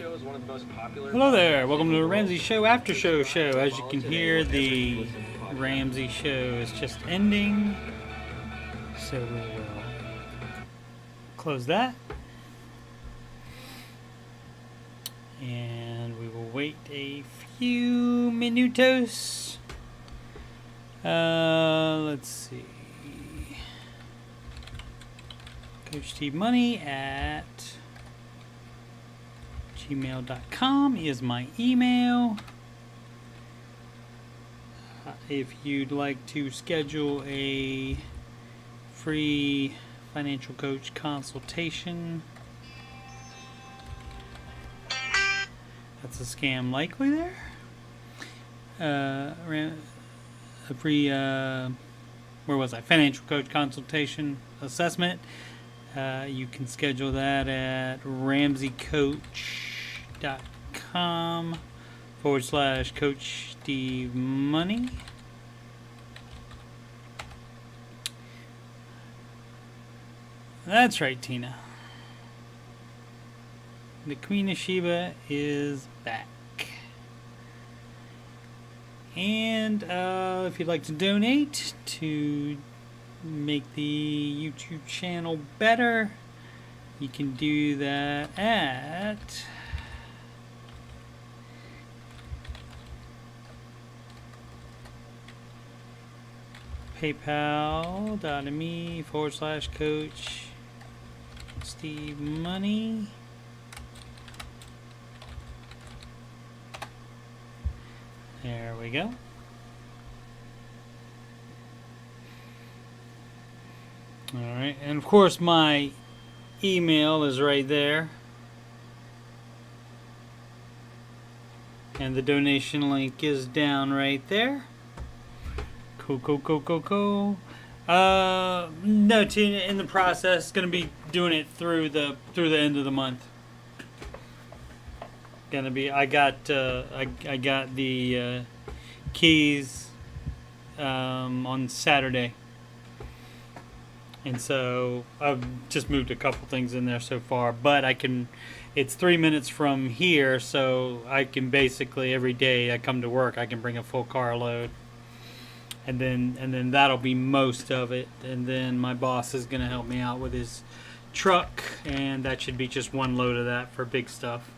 show is one of the most popular. Hello there, welcome to the Ramsey Show Aftershow show. As you can hear, the Ramsey show is just ending, so we will close that, and we will wait a few minutos. Let's see. Coach Steve Money at gmail.com is my email. If you'd like to schedule a free financial coach consultation, that's a scam likely there. A free, where was I? Financial coach consultation assessment. You can schedule that at ramseycoach.com/Coach Steve Money. That's right, Tina. The Queen of Sheba is back. And if you'd like to donate to make the YouTube channel better, you can do that at paypal.me/Coach Steve Money. There we go. Alright, and of course my email is right there. And the donation link is down right there. Cool. No, Tina, in the process, gonna be doing it through the end of the month. Gonna be, I got the keys on Saturday. And so I've just moved a couple things in there so far, but it's 3 minutes from here, so I can basically every day I come to work, I can bring a full carload, and then that'll be most of it. And then my boss is gonna help me out with his truck, and that should be just one load of that for big stuff.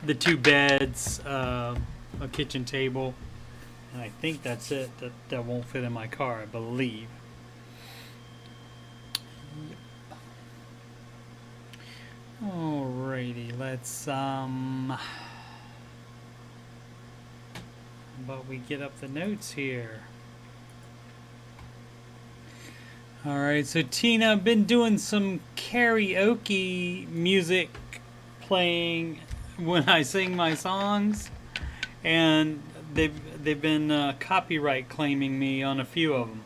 The 2 beds, a kitchen table. And I think that's it. That won't fit in my car, I believe. Yep. Alrighty, let's but we get up the notes here. Alright, so Tina, I've been doing some karaoke music playing when I sing my songs, and they've been copyright claiming me on a few of them.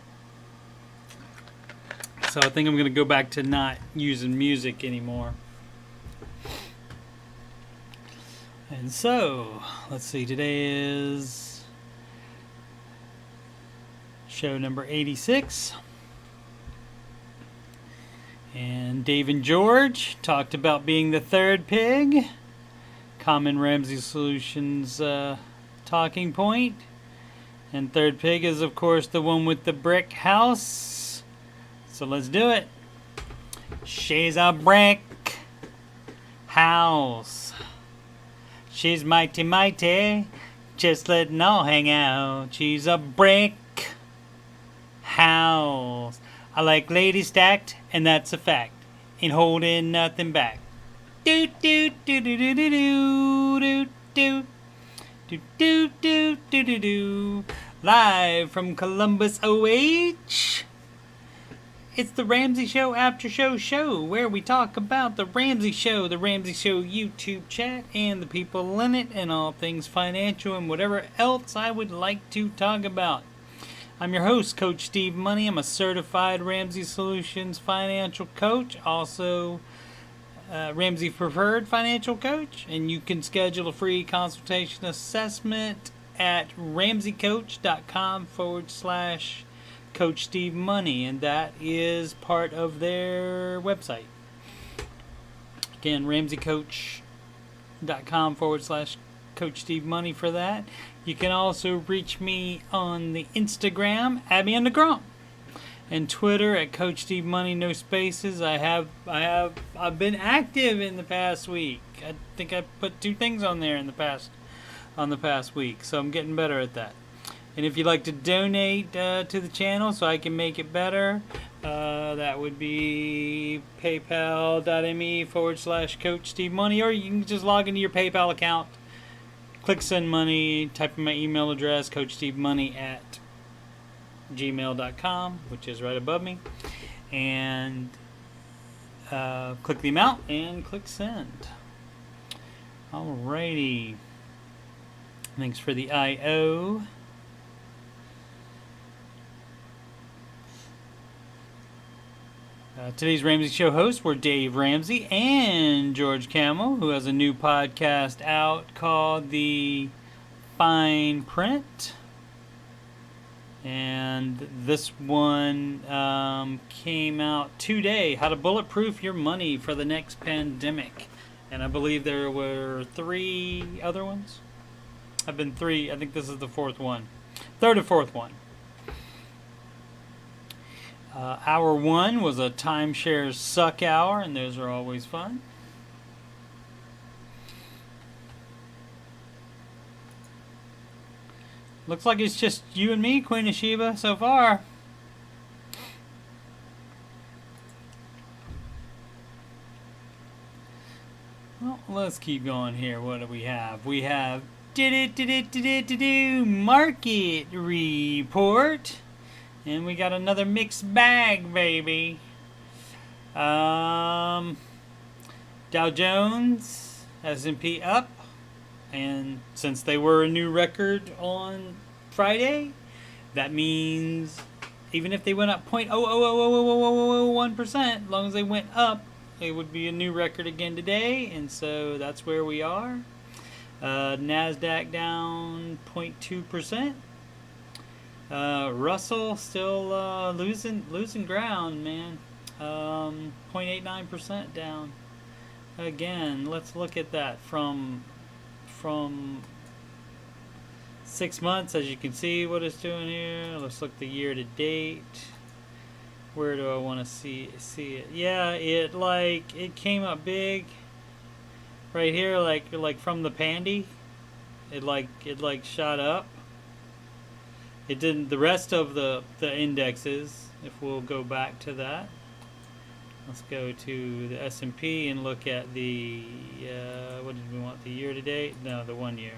So I think I'm going to go back to not using music anymore. And so, let's see, today is show number 86. And Dave and George talked about being the third pig. Common Ramsey Solutions talking point. And third pig is, of course, the one with the brick house. So let's do it. She's a brick house. She's mighty, just letting all hang out. She's a brick house. I like ladies stacked, and that's a fact. Ain't holding nothing back. Do do do do do do do do do do do do do do. Live from Columbus, OH. It's the Ramsey Show Aftershow show, where we talk about the Ramsey Show YouTube chat, and the people in it, and all things financial, and whatever else I would like to talk about. I'm your host, Coach Steve Money. I'm a certified Ramsey Solutions financial coach, also Ramsey Preferred Financial Coach, and you can schedule a free consultation assessment at ramseycoach.com/Coach Steve Money, and that is part of their website. Again, RamseyCoach.com/Coach Steve Money for that. You can also reach me on the Instagram, Abby on the Grom, and Twitter at Coach Steve Money, no spaces. I've been active in the past week. I think I put 2 things on there in the past week, so I'm getting better at that. And if you'd like to donate to the channel so I can make it better, that would be paypal.me/Coach Steve Money, or you can just log into your PayPal account, click send money, type in my email address, CoachSteveMoney@gmail.com, which is right above me, and click the amount and click send. Alrighty. Thanks for the IO. Today's Ramsey Show hosts were Dave Ramsey and George Camel, who has a new podcast out called The Fine Print. And this one came out today, How to Bulletproof Your Money for the Next Pandemic. And I believe there were 3 other ones. I've been 3. I think this is the 4th one. 3rd or 4th one. Hour 1 was a timeshare suck hour, and those are always fun. Looks like it's just you and me, Queen of Sheba, so far. Well, let's keep going here. What do we have? We have market report. And we got another mixed bag, baby. Dow Jones, S&P up. And since they were a new record on Friday, that means even if they went up 0.00001%, as long as they went up, it would be a new record again today. And so that's where we are. NASDAQ down 0.2%. Russell still losing ground, man. 0.89% down. Again, let's look at that from 6 months. As you can see, what it's doing here. Let's look the year to date. Where do I want to see it? Yeah, it came up big right here, like from the pandy. It shot up. It didn't. The rest of the indexes, if we'll go back to that, let's go to the S&P and look at the what did we want? The year to date? No, the 1 year.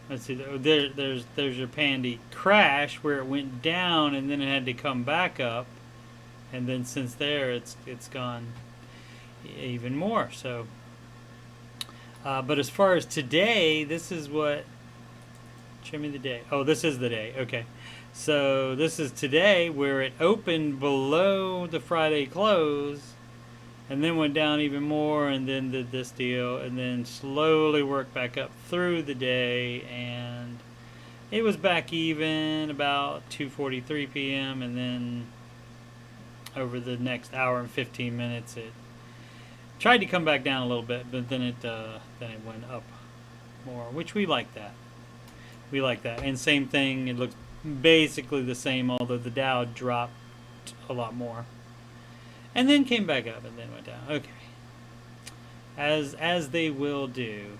Let's see. There's your pandy crash where it went down and then it had to come back up, and then since there it's gone even more. So. But as far as today, this is what. Show me the day. Oh, this is the day. Okay. So this is today where it opened below the Friday close and then went down even more and then did this deal and then slowly worked back up through the day, and it was back even about 2:43 p.m. and then over the next hour and 15 minutes it tried to come back down a little bit, but then it went up more, which we like that. We like that. And same thing, it looks basically the same, although the Dow dropped a lot more. And then came back up and then went down. Okay. As they will do.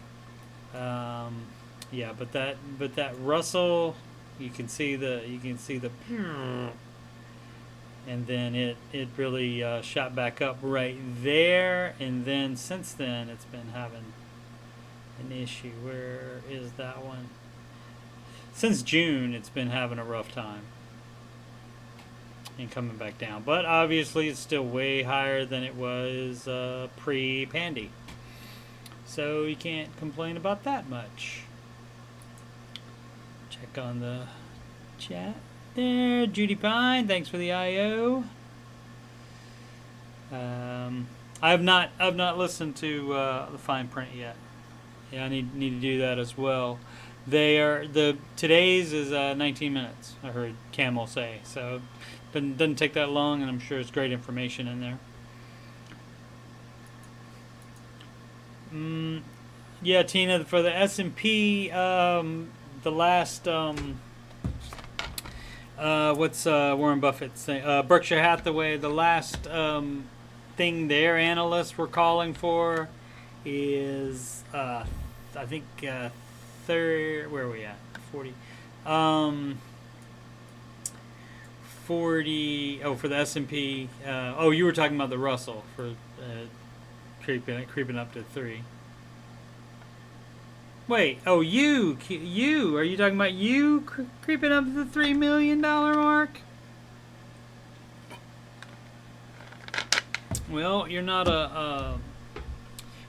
Yeah, but that Russell, you can see the and then it really shot back up right there, and then since then it's been having an issue. Where is that one? Since June it's been having a rough time and coming back down, but obviously it's still way higher than it was pre-pandy, so you can't complain about that much. Check on the chat there. Judy Pine, thanks for the IO. I've not listened to the fine print yet. Yeah, I need to do that as well. Today's is 19 minutes. I heard Camel say, so doesn't take that long, and I'm sure it's great information in there. Yeah, Tina, for the S&P, the last, what's Warren Buffett saying? Berkshire Hathaway, the last thing their analysts were calling for is, I think, third, where are we at? 40. 40, oh, for the S&P, oh, you were talking about the Russell for creeping up to 3. Wait, oh, you, are you talking about you creeping up to the $3 million mark? Well, you're not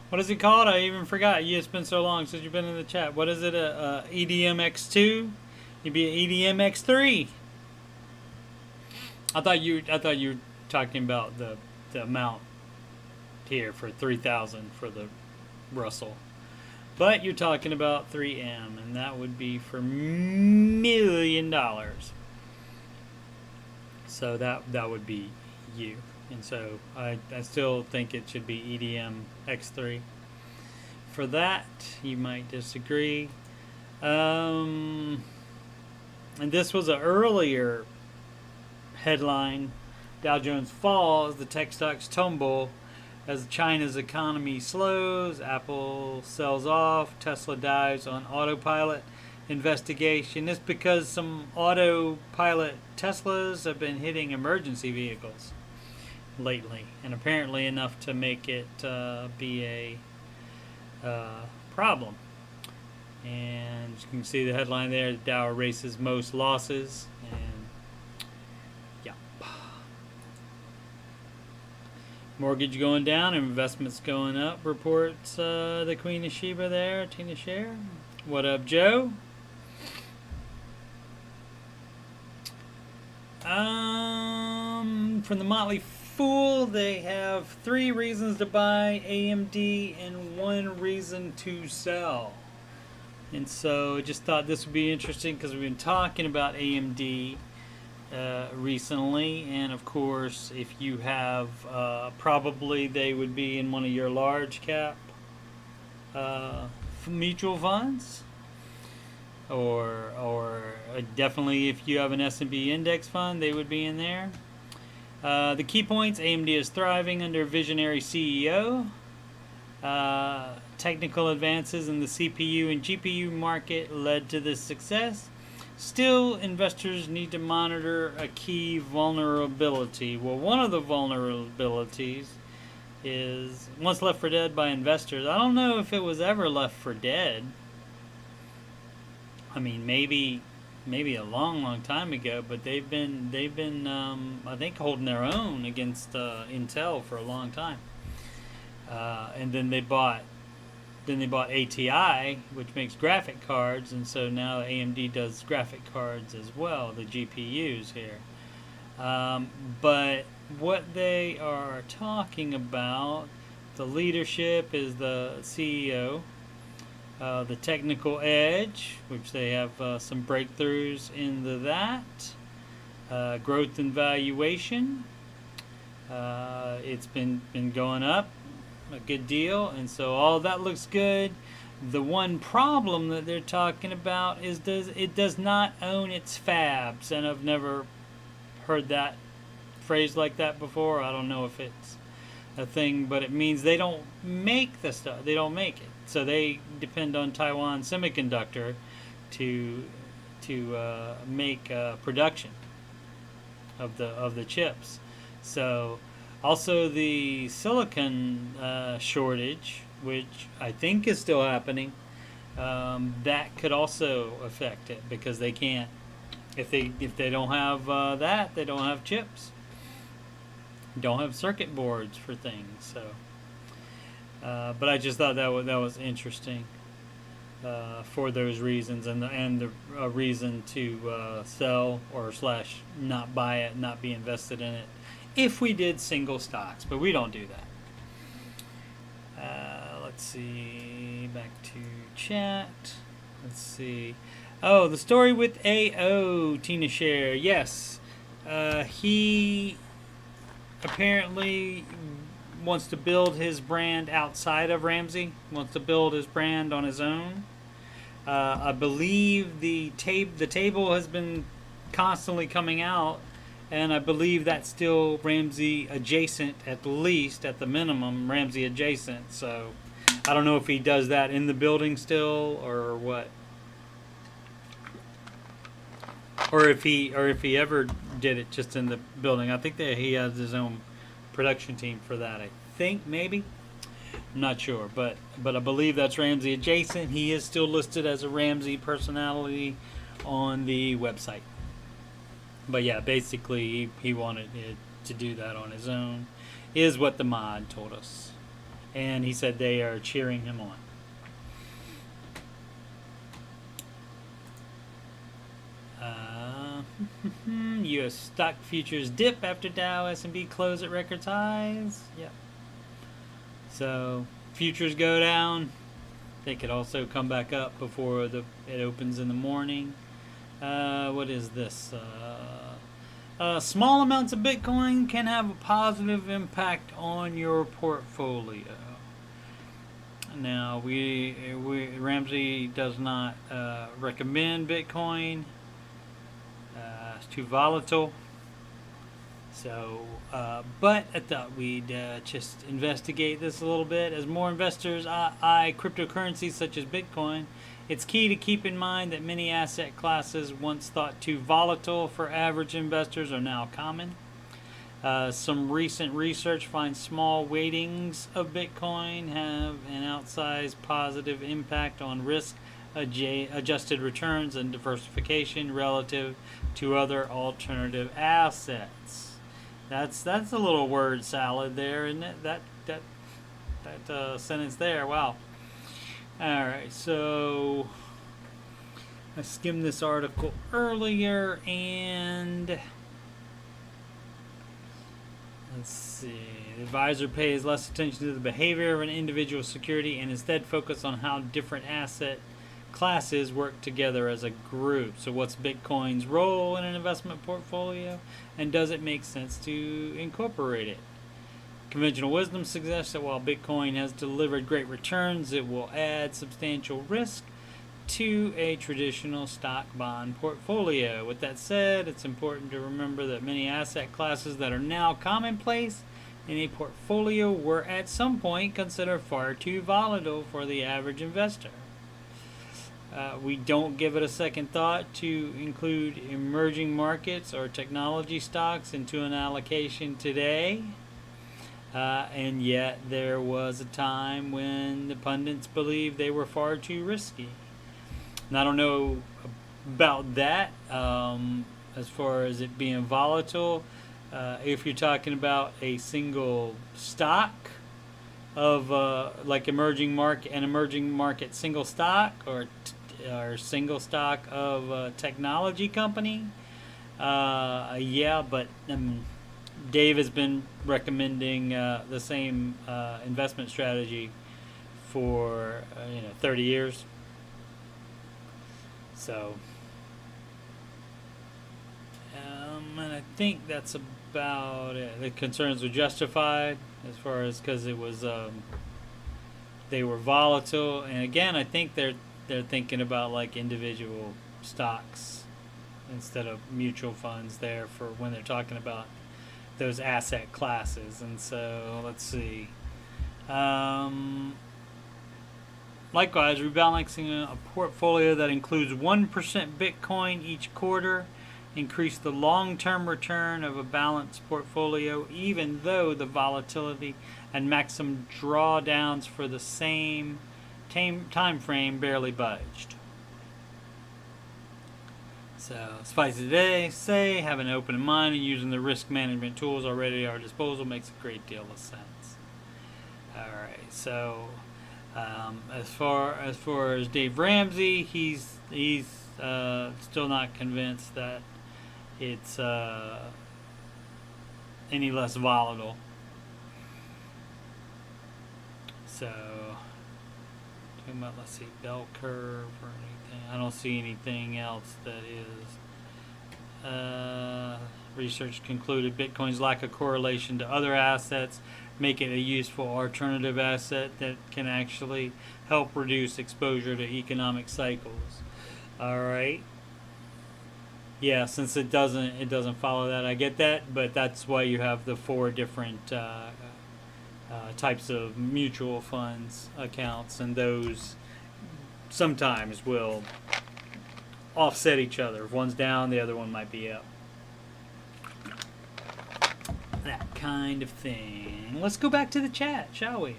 what is it called? I even forgot. It's been so long since you've been in the chat. What is it, a EDMX2? You'd be an EDMX3. I thought you were talking about the amount here for 3,000 for the Russell. But you're talking about 3M, and that would be for $1 million. So that would be you. And so I still think it should be EDM X3. For that, you might disagree. And this was an earlier headline. Dow Jones falls, the tech stocks tumble as China's economy slows, Apple sells off, Tesla dives on autopilot investigation. It's because some autopilot Teslas have been hitting emergency vehicles lately, and apparently enough to make it be a problem. And you can see the headline there, Dow erases most losses. And yeah, mortgage going down, investments going up, reports the Queen of Sheba there, Tina Scher. What up, Joe? From the Motley Fool, they have 3 reasons to buy AMD and 1 reason to sell. And so I just thought this would be interesting because we've been talking about AMD recently, and of course, if you have, probably they would be in one of your large cap mutual funds, or definitely if you have an S&P index fund, they would be in there. The key points: AMD is thriving under visionary CEO. Technical advances in the CPU and GPU market led to this success. Still, investors need to monitor a key vulnerability. Well, one of the vulnerabilities is once left for dead by investors. I don't know if it was ever left for dead. I mean, maybe a long time ago, but they've been I think holding their own against Intel for a long time. And then they bought ATI, which makes graphic cards, and so now AMD does graphic cards as well, the GPUs here. But what they are talking about, the leadership is the CEO, the technical edge, which they have some breakthroughs into that, growth and valuation. It's been going up a good deal, and so all that looks good. The one problem that they're talking about is it does not own its fabs, and I've never heard that phrase like that before. I don't know if it's a thing, but it means they don't make the stuff. They don't make it, so they depend on Taiwan Semiconductor to make production of the chips. So also the silicon shortage, which I think is still happening, that could also affect it, because they can't, if they don't have that, they don't have chips, don't have circuit boards for things. So but I just thought that was interesting for those reasons, and the reason to sell or / not buy it, not be invested in it, if we did single stocks, but we don't do that. Let's see, back to chat. Let's see. Oh, the story with AO, Tina Scher. Yes, he apparently wants to build his brand outside of Ramsey. Wants to build his brand on his own. I believe the table has been constantly coming out, and I believe that's still Ramsey adjacent, at least at the minimum Ramsey adjacent. So I don't know if he does that in the building still or what, or if he ever did it just in the building. I think that he has his own production team for that. I think maybe. I'm not sure, but I believe that's Ramsey adjacent. He is still listed as a Ramsey personality on the website. But yeah, basically he wanted it to do that on his own, is what the mod told us. And he said they are cheering him on. U.S. stock futures dip after Dow S&P close at record highs. Yep. So futures go down. They could also come back up before it opens in the morning. What is this? Small amounts of Bitcoin can have a positive impact on your portfolio. Now, Ramsey does not recommend Bitcoin. It's too volatile. So, but I thought we'd just investigate this a little bit. As more investors eye cryptocurrencies such as Bitcoin, it's key to keep in mind that many asset classes once thought too volatile for average investors are now common. Some recent research finds small weightings of Bitcoin have an outsized positive impact on risk adjusted returns and diversification relative to other alternative assets. That's a little word salad there, isn't it? That sentence there. Wow. All right, so I skimmed this article earlier, and let's see. The advisor pays less attention to the behavior of an individual security and instead focus on how different asset classes work together as a group. So what's Bitcoin's role in an investment portfolio, and does it make sense to incorporate it? Conventional wisdom suggests that while Bitcoin has delivered great returns, it will add substantial risk to a traditional stock bond portfolio. With that said, it's important to remember that many asset classes that are now commonplace in a portfolio were at some point considered far too volatile for the average investor. We don't give it a second thought to include emerging markets or technology stocks into an allocation today. And yet there was a time when the pundits believed they were far too risky. And I don't know about that as far as it being volatile. If you're talking about a single stock of like emerging market single stock or single stock of a technology company, yeah, but Dave has been recommending the same investment strategy for 30 years. So, and I think that's about it. The concerns were justified as far as because it was they were volatile, and again, I think they're thinking about like individual stocks instead of mutual funds there for when they're talking about those asset classes. And so let's see. Likewise, rebalancing a portfolio that includes 1% Bitcoin each quarter increase the long-term return of a balanced portfolio, even though the volatility and maximum drawdowns for the same time frame barely budged. So, suffice it to say, having an open mind and using the risk management tools already at our disposal makes a great deal of sense. All right, so as far as Dave Ramsey, he's still not convinced that it's any less volatile. So, talking about, let's see, bell curve or anything. I don't see anything else that is Research concluded Bitcoin's lack of correlation to other assets make it a useful alternative asset that can actually help reduce exposure to economic cycles. All right. Yeah, since it doesn't follow that. I get that, but that's why you have the 4 different types of mutual funds accounts, and those sometimes will offset each other. If one's down, the other one might be up. That kind of thing. Let's go back to the chat, shall we?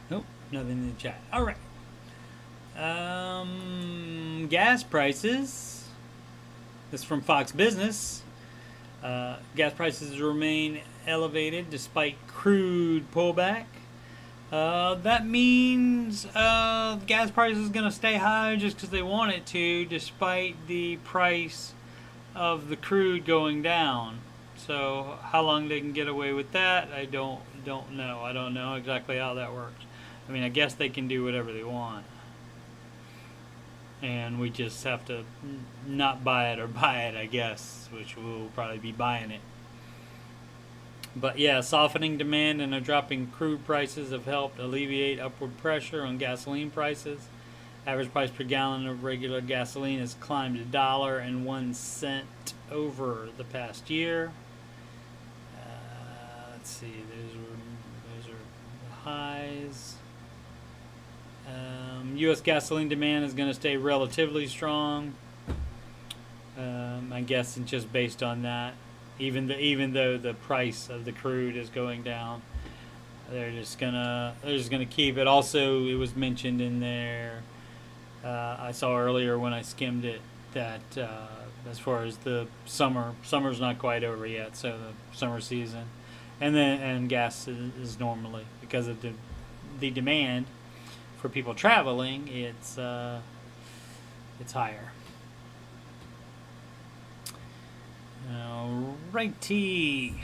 Nope, nothing in the chat. All right. Gas prices. This is from Fox Business. Gas prices remain elevated despite crude pullback. That means gas prices is going to stay high just because they want it to, despite the price of the crude going down. So how long they can get away with that, I don't know. I don't know exactly how that works. I mean, I guess they can do whatever they want. And we just have to not buy it or buy it, I guess, which we'll probably be buying it. But yeah, softening demand and a dropping crude prices have helped alleviate upward pressure on gasoline prices. Average price per gallon of regular gasoline has climbed $1.01 over the past year. Let's see, those are highs. U.S. gasoline demand is going to stay relatively strong. I guess it's just based on that. Even though the price of the crude is going down, they're just gonna keep it. Also, it was mentioned in there. I saw earlier when I skimmed it that as far as the summer's not quite over yet, so the summer season, and gas is normally, because of the demand for people traveling, it's higher. Alrighty.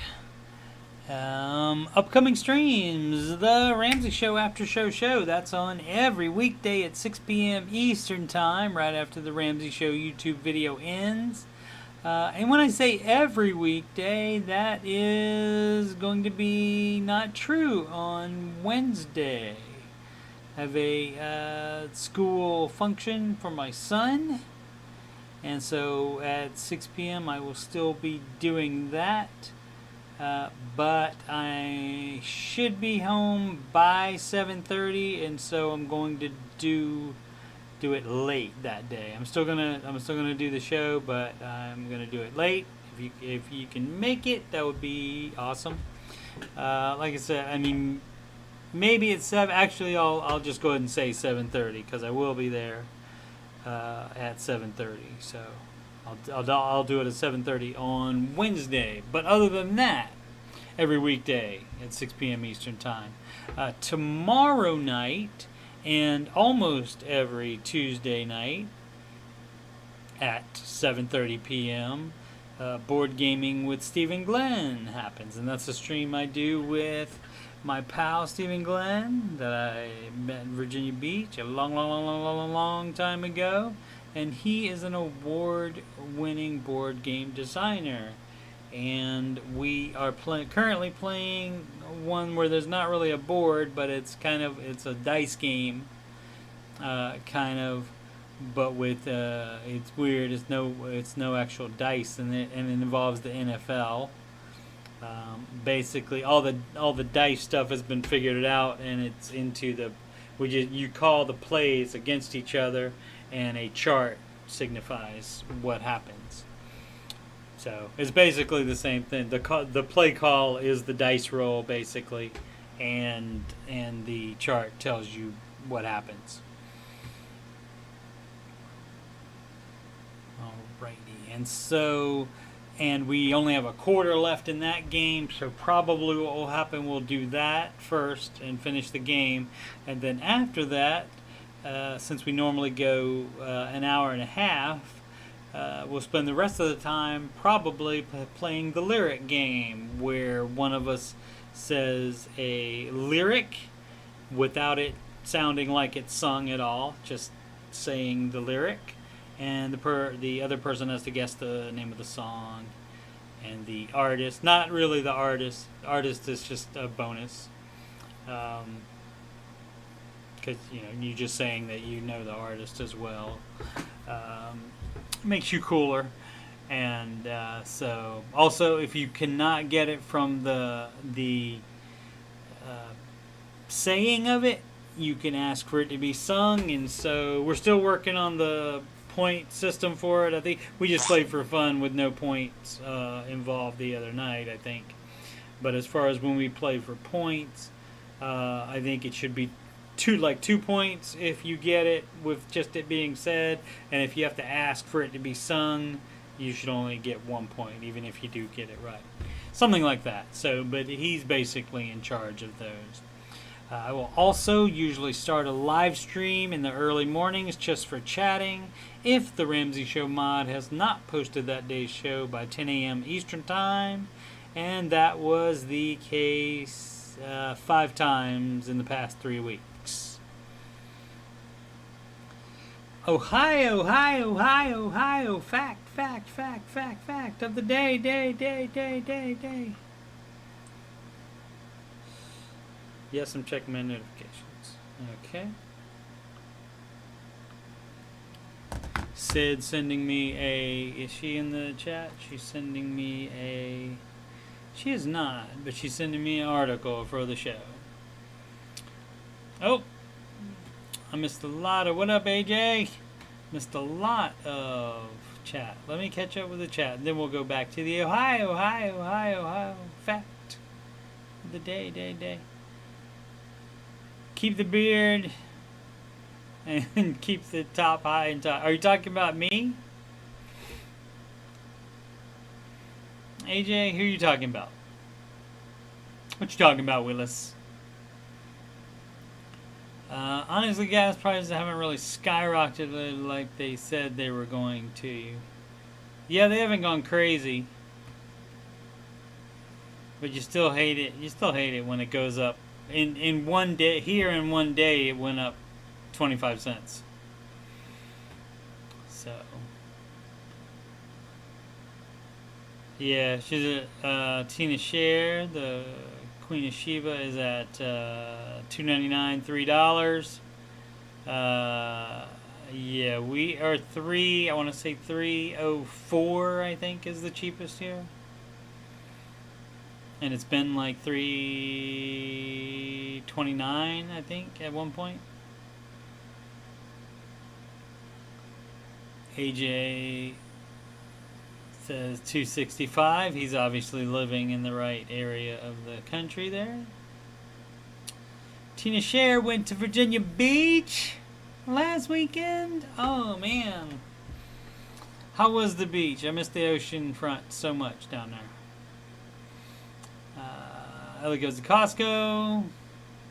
Upcoming streams. The Ramsey Show Aftershow show. That's on every weekday at 6 p.m. Eastern Time, right after the Ramsey Show YouTube video ends. And when I say every weekday, that is going to be not true on Wednesday. I have a school function for my son. And so at 6 p.m. I will still be doing that. But I should be home by 7:30, and so I'm going to do it late that day. I'm still gonna do the show, but I'm gonna do it late. If you can make it, that would be awesome. Like I said, I mean, maybe it's 7. Actually, I'll just go ahead and say 7:30 because I will be there at 7:30. So I'll do it at 7:30 on Wednesday. But other than that, every weekday at 6 p.m. Eastern Time. Tomorrow night and almost every Tuesday night at 7:30 p.m. Board Gaming with Stephen Glenn happens, and that's a stream I do with my pal Stephen Glenn that I met in Virginia Beach a long time ago, and he is an award-winning board game designer, and we are currently playing one where there's not really a board, but it's a dice game, but with it's weird. It's no actual dice in it, and it involves the NFL. Basically, all the dice stuff has been figured out, and it's into you call the plays against each other, and a chart signifies what happens. So it's basically the same thing. The play call is the dice roll basically, and the chart tells you what happens. Alrighty, and we only have a quarter left in that game, so probably what will happen, we'll do that first and finish the game, and then after that, since we normally go an hour and a half, we'll spend the rest of the time probably playing the lyric game, where one of us says a lyric without it sounding like it's sung at all, just saying the lyric, and the other person has to guess the name of the song, and the artist, not really the artist. Artist is just a bonus, because you just saying that you know the artist as well makes you cooler. And so also, if you cannot get it from the saying of it, you can ask for it to be sung. And so we're still working on the point system for it. I think we just played for fun with no points involved the other night, I think. But as far as when we play for points, I think it should be 2 points if you get it with just it being said, and if you have to ask for it to be sung, you should only get 1 point, even if you do get it right. Something like that. So, but he's basically in charge of those. I will also usually start a live stream in the early mornings just for chatting if the Ramsey Show mod has not posted that day's show by 10 a.m. Eastern Time, and that was the case 5 times in the past 3 weeks. Ohio, fact of the day. Yes, I'm checking my notifications. Okay. Sid sending me is she in the chat? She's sending me she is not, but she's sending me an article for the show. Oh, I missed a lot of, what up, AJ? Missed a lot of chat. Let me catch up with the chat, and then we'll go back to the Ohio fact of the day. Keep the beard and keep the top high and top. Are you talking about me? AJ, who are you talking about? What you talking about, Willis? Honestly, gas prices haven't really skyrocketed like they said they were going to. Yeah, they haven't gone crazy. But you still hate it. You still hate it when it goes up. In one day, here in one day, it went up 25 cents. So. Yeah, she's Tina Scher, the Queen of Sheba, is at $2.99, $3. Yeah, we are I want to say 304, I think, is the cheapest here. And it's been like 329, I think, at one point. AJ says 265. He's obviously living in the right area of the country there. Tina Scher went to Virginia Beach last weekend. Oh, man. How was the beach? I missed the ocean front so much down there. Ellie goes to Costco.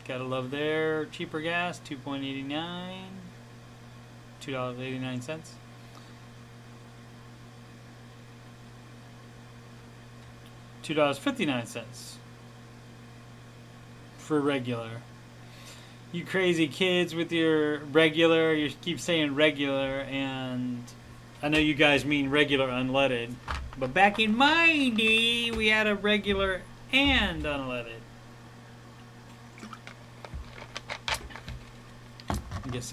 Gotta love their cheaper gas. $2.89. $2.89. $2.59 for regular. You crazy kids with your regular, you keep saying regular, and I know you guys mean regular unleaded, but back in my day, we had a regular and unleaded.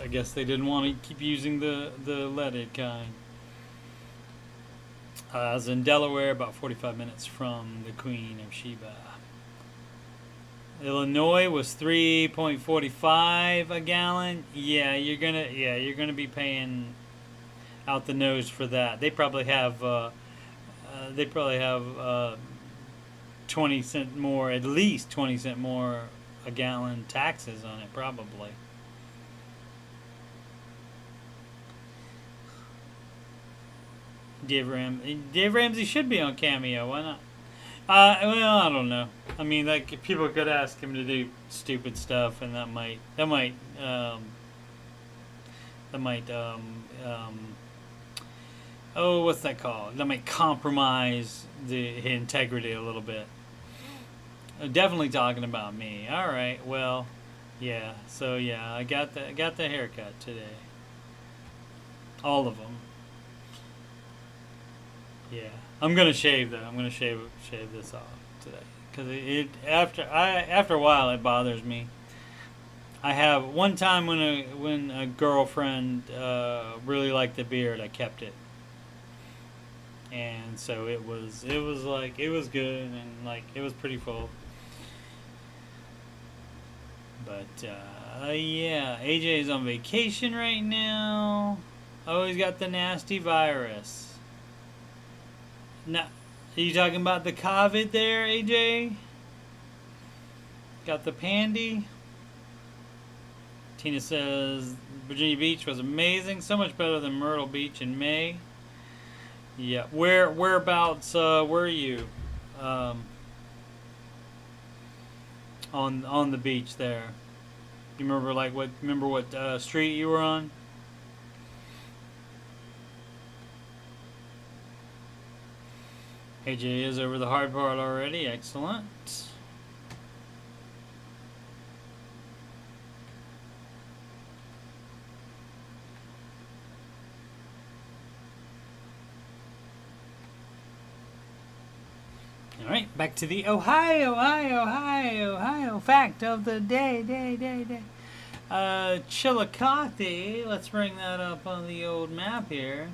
I guess they didn't want to keep using the leaded kind. I was in Delaware, about 45 minutes from the Queen of Sheba. Illinois was $3.45 a gallon. Yeah, you're gonna be paying out the nose for that. They probably have 20 cent more, at least 20 cent more a gallon taxes on it, probably. Dave Ramsey should be on Cameo. Why not? Well, I don't know. I mean, like, people could ask him to do stupid stuff, and that might what's that called? That might compromise the integrity a little bit. Definitely talking about me. All right. Well, yeah. So yeah, I got the haircut today. All of them. Yeah, I'm gonna shave though. I'm gonna shave this off today because after a while it bothers me. I have one time when a girlfriend really liked the beard, I kept it, and so it was like it was good and like it was pretty full. But yeah, AJ's on vacation right now. Oh, he's got the nasty virus. Now, are you talking about the COVID there, AJ? Got the pandy? Tina says Virginia Beach was amazing, so much better than Myrtle Beach in May. Yeah, whereabouts were you on the beach there? You remember what street you were on? AJ is over the hard part already. Excellent. All right, back to the Ohio fact of the day. Chillicothe. Let's bring that up on the old map here.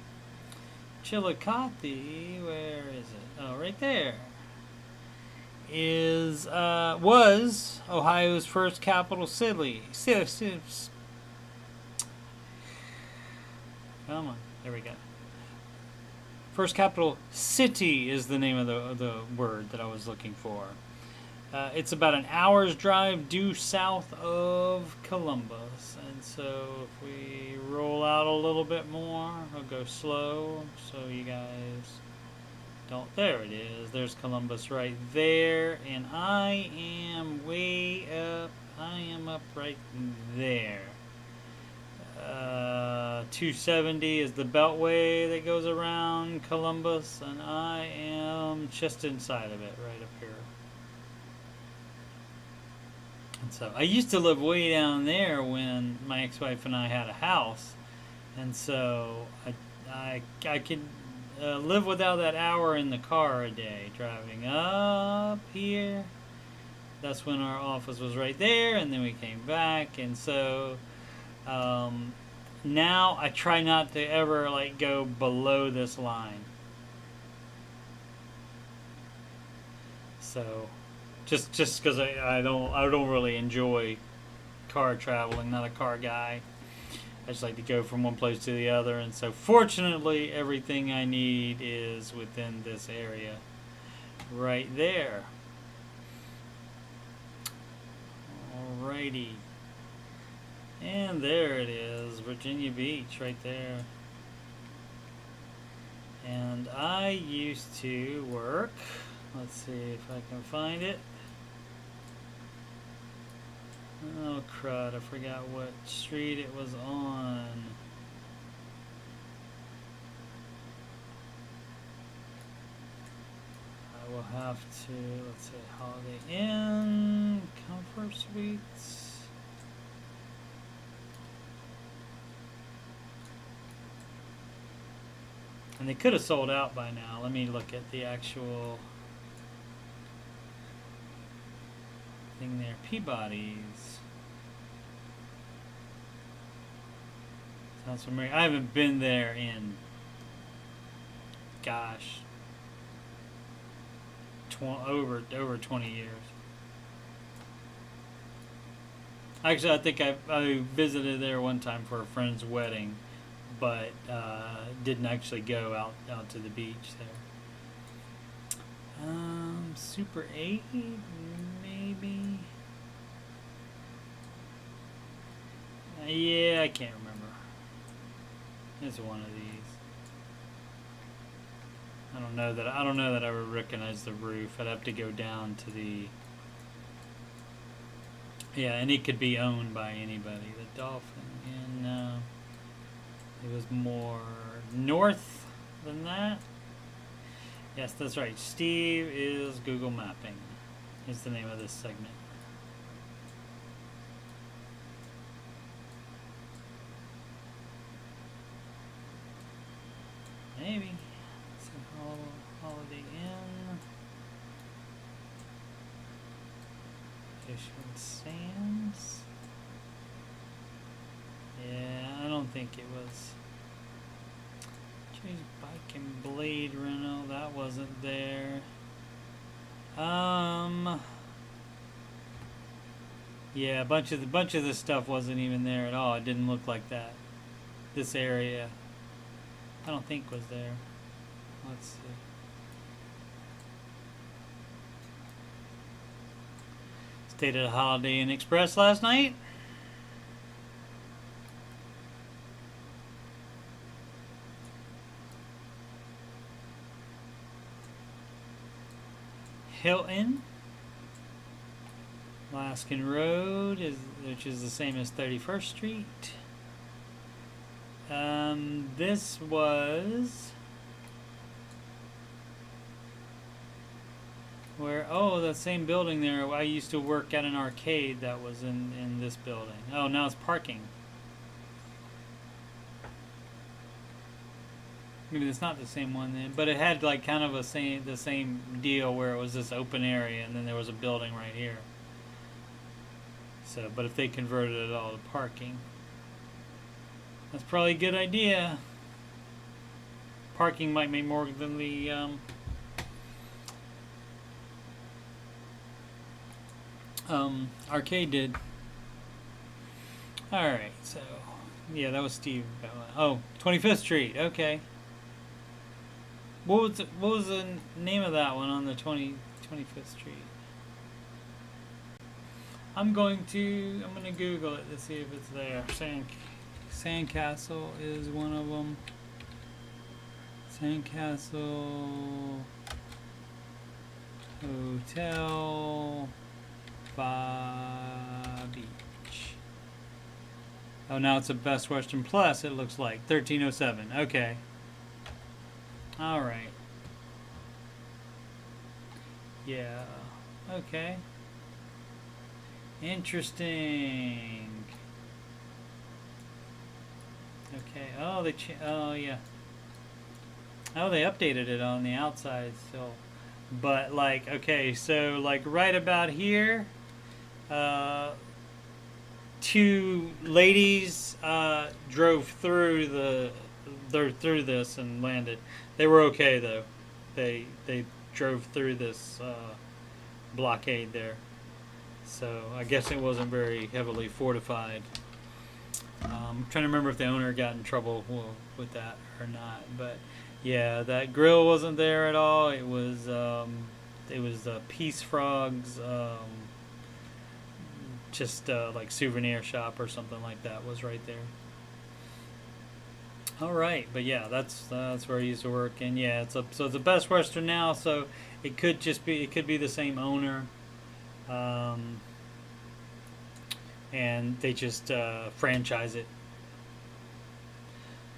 Chillicothe, where is it? Oh, right there. Was Ohio's first capital city. Come on, there we go. First capital city is the name of the word that I was looking for. It's about an hour's drive due south of Columbus. And so if we roll out a little bit more, I'll go slow so you guys don't. There it is. There's Columbus right there. And I am way up. I am up right there. 270 is the beltway that goes around Columbus, and I am just inside of it, right up here. And so I used to live way down there when my ex-wife and I had a house, and so I could live without that hour in the car a day driving up here. That's when our office was right there, and then we came back, and so now I try not to ever like go below this line. So just because I don't really enjoy car traveling, not a car guy. I just like to go from one place to the other, and so fortunately everything I need is within this area right there. Alrighty. And there it is, Virginia Beach right there. And I used to work, let's see if I can find it. Oh crud, I forgot what street it was on. I will have to, let's say Holiday Inn, Comfort Suites. And they could have sold out by now. Let me look at the actual thing there. Peabody's. Sounds familiar. I haven't been there in, gosh, over 20 years. Actually, I think I visited there one time for a friend's wedding, but didn't actually go out to the beach there. Super 8, maybe. Yeah, I can't remember. It's one of these. I don't know that I would recognize the roof. I'd have to go down to the. Yeah, and it could be owned by anybody. The Dolphin, and it was more north than that. Yes, that's right. Steve is Google Mapping. Is the name of this segment. maybe. Let's see, Holiday Inn. Fishman Sands. Yeah, I don't think it was. Jay's Bike and Blade rental, that wasn't there. Yeah, a bunch of the stuff wasn't even there at all. It didn't look like that. This area, I don't think was there. Let's see. Stayed at a Holiday Inn Express last night. Hilton, Alaskan Road, which is the same as 31st Street. This was where, oh, that same building there. I used to work at an arcade that was in this building. Oh, now it's parking. Maybe it's not the same one then, but it had like kind of the same deal where it was this open area and then there was a building right here. So, but if they converted it all to parking, that's probably a good idea. Parking might make more than the arcade did. All right, so yeah, that was Steve. Oh, 25th Street. Okay. What was the name of that one on the 25th Street? I'm gonna Google it to see if it's there. Sandcastle is one of them. Sandcastle Hotel Beach. Oh, now it's a Best Western Plus. It looks like 1307. Okay. All right. Yeah. Okay. Interesting. Okay. Oh, oh yeah. Oh, they updated it on the outside still. But like, okay, so like right about here, two ladies drove through through this and landed. They were okay though. They drove through this blockade there. So I guess it wasn't very heavily fortified. I'm trying to remember if the owner got in trouble with that or not. But yeah, that grill wasn't there at all. It was Peace Frogs, just like souvenir shop or something like that was right there. All right, but yeah, that's where I used to work, and yeah, so it's a Best Western now, so it could be the same owner, and they just franchise it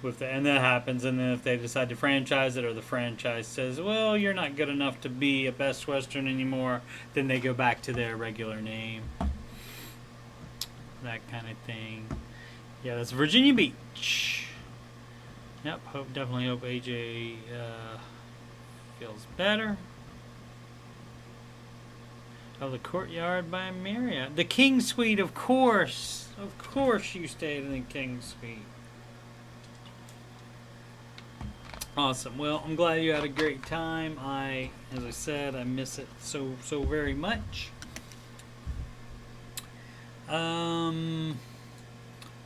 and that happens, and then if they decide to franchise it, or the franchise says, well, you're not good enough to be a Best Western anymore, then they go back to their regular name, that kind of thing. Yeah, that's Virginia Beach. Yep, definitely hope AJ feels better. Oh, the Courtyard by Marriott. The King Suite, of course. Of course you stayed in the King Suite. Awesome. Well, I'm glad you had a great time. As I said, I miss it so very much.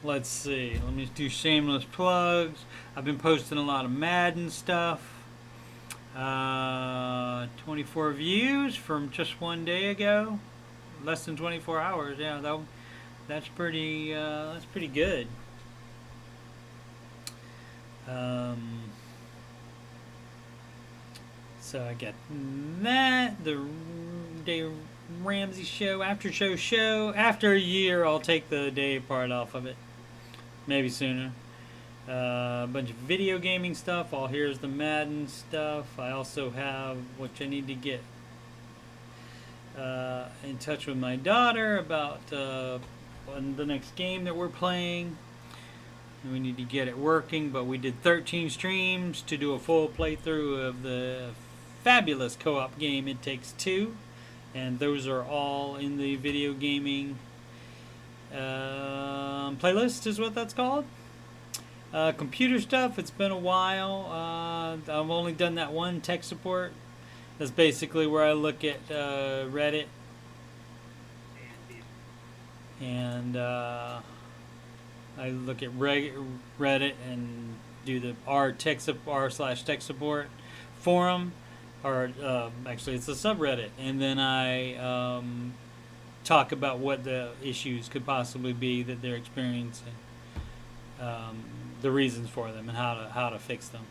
Let's see. Let me do shameless plugs. I've been posting a lot of Madden stuff. 24 views from just one day ago. Less than 24 hours. Yeah, that's pretty good. So I got that. The Dave Ramsey show, Aftershow show. After a year, I'll take the day part off of it. Maybe sooner. A bunch of video gaming stuff. Here's the Madden stuff. I also have, which I need to get in touch with my daughter about the next game that we're playing. We need to get it working, but we did 13 streams to do a full playthrough of the fabulous co-op game It Takes Two, and those are all in the video gaming playlist is what that's called. Computer stuff, it's been a while. I've only done that one tech support. That's basically where I look at Reddit and I look at Reddit and do the r/tech support forum, or actually it's a subreddit, and then I talk about what the issues could possibly be that they're experiencing, the reasons for them, and how to fix them,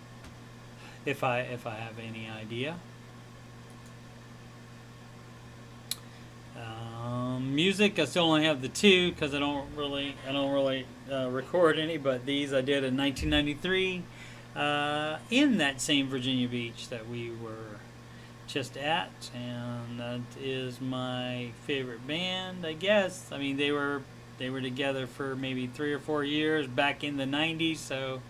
if I have any idea. Music, I still only have the two because I don't really record any, but these I did in 1993 in that same Virginia Beach that we were just at, and that is my favorite band, I guess. I mean, they were together for maybe 3 or 4 years back in the 90s, so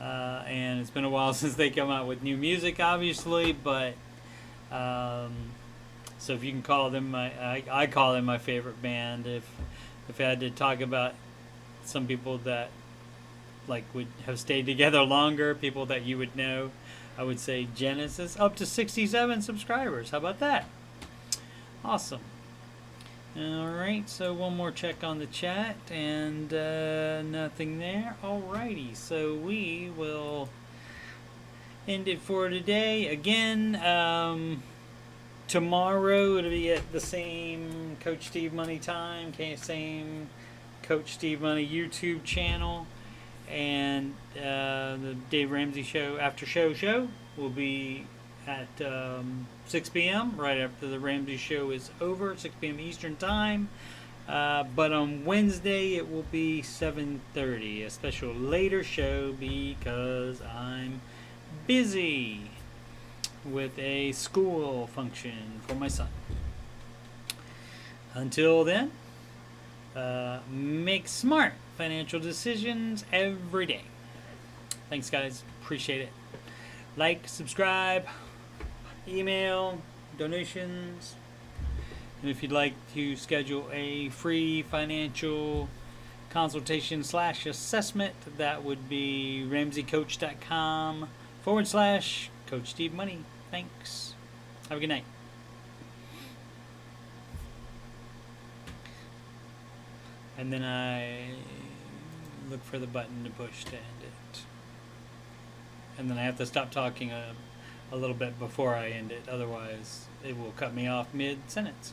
and it's been a while since they come out with new music, obviously, but so if you can call them I call them my favorite band. If I had to talk about some people that like would have stayed together longer, people that you would know, I would say Genesis, up to 67 subscribers. How about that? Awesome. Alright, so one more check on the chat, and nothing there. Alrighty, so we will end it for today. Again, tomorrow it'll be at the same Coach Steve Money time, same Coach Steve Money YouTube channel, and the Dave Ramsey show, Aftershow show, will be at 6 p.m. right after the Ramsey show is over, 6 p.m. Eastern time. But on Wednesday it will be 7:30, a special later show because I'm busy with a school function for my son. Until then, make smart financial decisions every day. Thanks, guys. Appreciate it. Like, subscribe, email, donations. And if you'd like to schedule a free financial consultation / assessment, that would be ramseycoach.com/Coach Steve Money. Thanks. Have a good night. And then I look for the button to push to end it. And then I have to stop talking a little bit before I end it. Otherwise, it will cut me off mid-sentence.